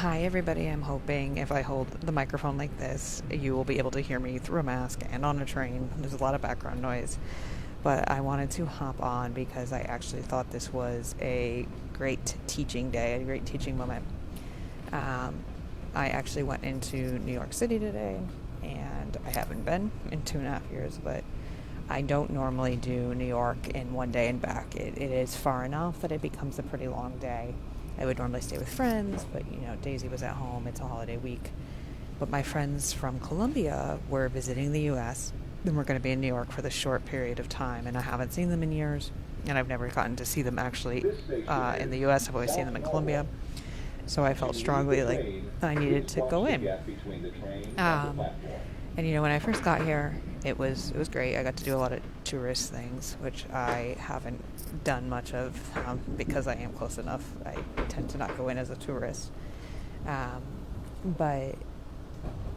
Hi, everybody. I'm hoping if I hold the microphone like this, you will be able to hear me through a mask and on a train. There's a lot of background noise. But I wanted to hop on because I actually thought this was a great teaching day, a great teaching moment. I actually went into New York City today, and I haven't been in 2.5 years, but I don't normally do New York in one day and back. It is far enough that it becomes a pretty long day. I would normally stay with friends, but Daisy was at home. It's a holiday week. But my friends from Colombia were visiting the U.S. and we're going to be in New York for this short period of time. And I haven't seen them in years, and I've never gotten to see them actually in the U.S. I've always seen them in Colombia. So I felt strongly like I needed to go in. And when I first got here, it was great. I got to do a lot of tourist things, which I haven't done much of because I am close enough. I tend to not go in as a tourist. But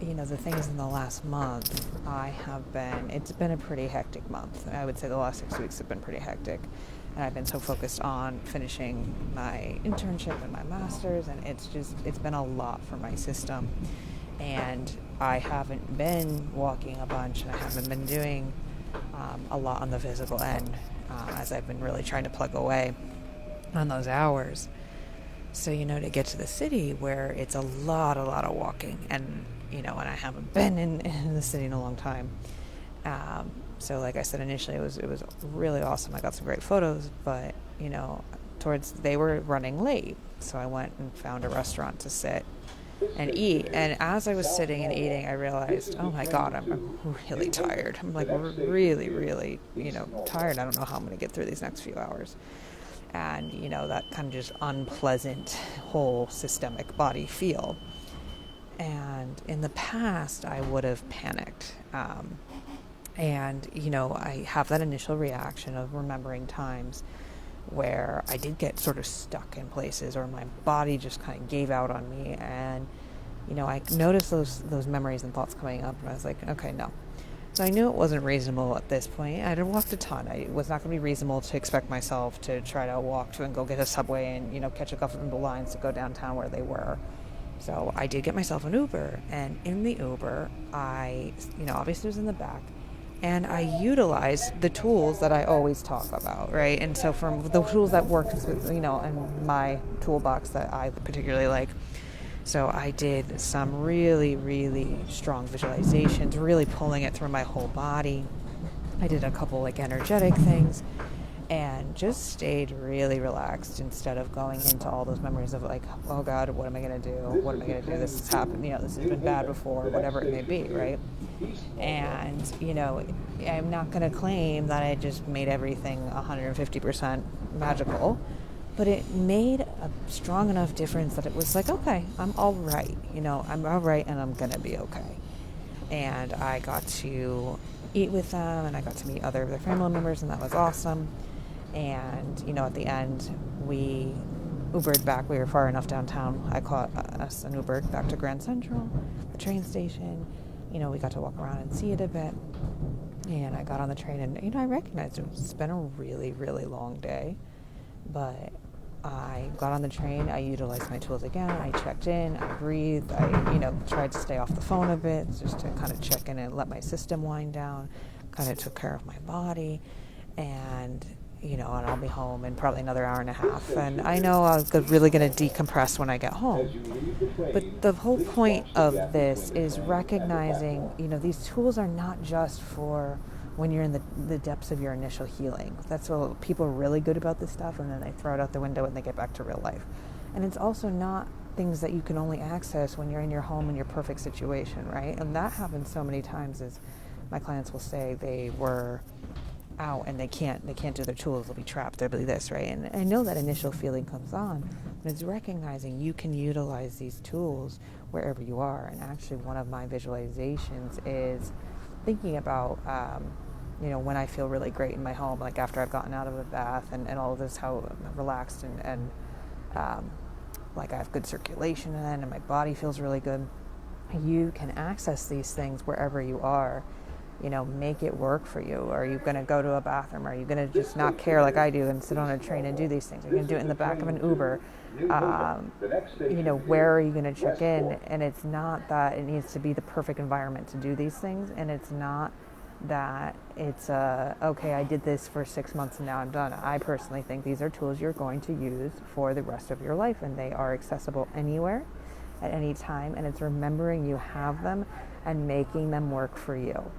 the things in the last month, it's been a pretty hectic month. I would say the last 6 weeks have been pretty hectic. And I've been so focused on finishing my internship and my master's, and it's been a lot for my system. And I haven't been walking a bunch, and I haven't been doing a lot on the physical end as I've been really trying to plug away on those hours. So, to get to the city where it's a lot of walking, and and I haven't been in the city in a long time. So like I said initially, it was really awesome. I got some great photos, but they were running late, so I went and found a restaurant to sit and eat. And as I was sitting and eating, I realized, oh my God, I'm really tired. I'm like really, really, tired. I don't know how I'm going to get through these next few hours. And, that kind of just unpleasant whole systemic body feel. And in the past, I would have panicked. I have that initial reaction of remembering times where I did get sort of stuck in places, or my body just kind of gave out on me. And, I noticed those memories and thoughts coming up, and I was like, okay, no. So I knew it wasn't reasonable at this point. I had walked a ton. It was not going to be reasonable to expect myself to try to walk to and go get a subway and, catch a couple of the lines to go downtown where they were. So I did get myself an Uber, and in the Uber, I, obviously was in the back, and I utilized the tools that I always talk about, right? And so from the tools that worked, in my toolbox that I particularly like. So I did some really, really strong visualizations, really pulling it through my whole body. I did a couple energetic things and just stayed really relaxed instead of going into all those memories of oh God, what am I going to do? What am I going to do? This has happened, this has been bad before, whatever it may be, right? And, I'm not going to claim that I just made everything 150% magical, but it made a strong enough difference that it was like, okay, I'm all right. I'm all right, and I'm going to be okay. And I got to eat with them, and I got to meet other of their family members, and that was awesome. And, at the end, we Ubered back. We were far enough downtown. I caught us an Uber back to Grand Central, the train station. We got to walk around and see it a bit. And I got on the train, and, I recognized it's been a really, really long day. But I got on the train. I utilized my tools again. I checked in. I breathed. I, tried to stay off the phone a bit just to kind of check in and let my system wind down. Kind of took care of my body. And I'll be home in probably another hour and a half. And I know I'm really going to decompress when I get home. But the whole point of this is recognizing, these tools are not just for when you're in the depths of your initial healing. That's what people are really good about this stuff, and then they throw it out the window and they get back to real life. And it's also not things that you can only access when you're in your home in your perfect situation, right? And that happens so many times. Is my clients will say they were out and they can't do their tools, they'll be trapped, they'll be this, right? And I know that initial feeling comes on, but it's recognizing you can utilize these tools wherever you are. And actually one of my visualizations is thinking about when I feel really great in my home, like after I've gotten out of a bath and all of this, how I'm relaxed and like I have good circulation and my body feels really good. You can access these things wherever you are. make it work for you. Are you going to go to a bathroom? Are you going to just not care like I do and sit on a train and do these things? Are you going to do it in the back of an Uber? Where are you going to check in? And it's not that it needs to be the perfect environment to do these things. And it's not that it's okay, I did this for 6 months and now I'm done. I personally think these are tools you're going to use for the rest of your life, and they are accessible anywhere at any time. And it's remembering you have them and making them work for you.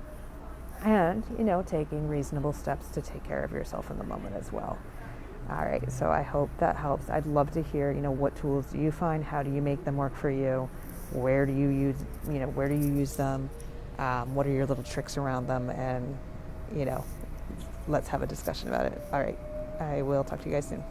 And, taking reasonable steps to take care of yourself in the moment as well. All right, so I hope that helps. I'd love to hear, what tools do you find? How do you make them work for you? Where do you use them? What are your little tricks around them? And, let's have a discussion about it. All right, I will talk to you guys soon.